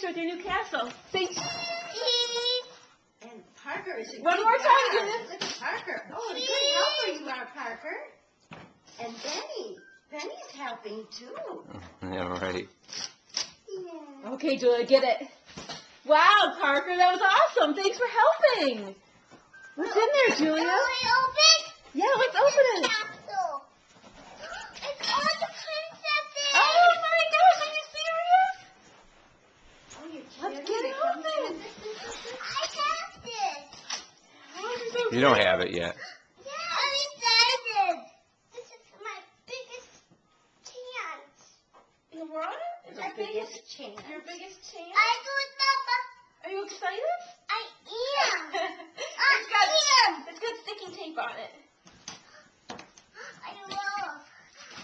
with your new castle. Say And Parker is a one good more time, guard. Judith. Look at Parker. Oh, a good helper you are, Parker. And Benny. Benny's helping too. Yeah, right. Yeah. Okay, Julia, get it. Wow, Parker, that was awesome. Thanks for helping. What's in there, Julia? Open? Yeah, let's open it. Castle. It's all the princesses. Oh my gosh, are you serious? Oh, you're Let's kidding. get it open. I have this. Oh, You don't have it yet. I'm excited. This is my biggest chance. You want it? Your biggest chance. Your biggest chance? I do it, Papa. Are you excited? I am. It's got sticky tape on it. I love.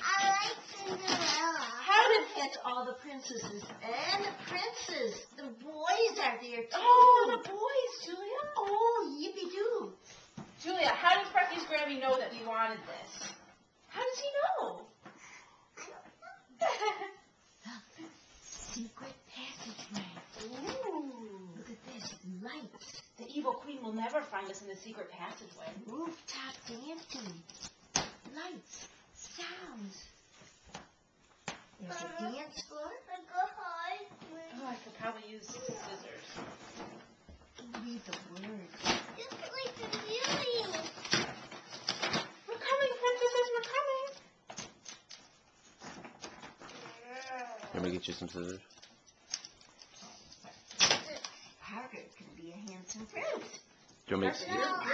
I like Cinderella. How did that's all the princesses and the princes. The boys are there too. Oh, the boys, Julia. Oh, yippee-doo. Julia, how does Freckles Grammy know that we wanted this? How does he know? Secret passageway. Ooh. Look at this. Lights. The evil queen will never find us in the secret passageway. Rooftop dancing. Lights. Sounds. There's a dance floor. I go hide. Oh, I could probably use scissors. Read the words. Just like the beauty. We're coming, princesses, we're coming. Let me get you some scissors. Parker can be a handsome prince. Do you want me to... No, I'm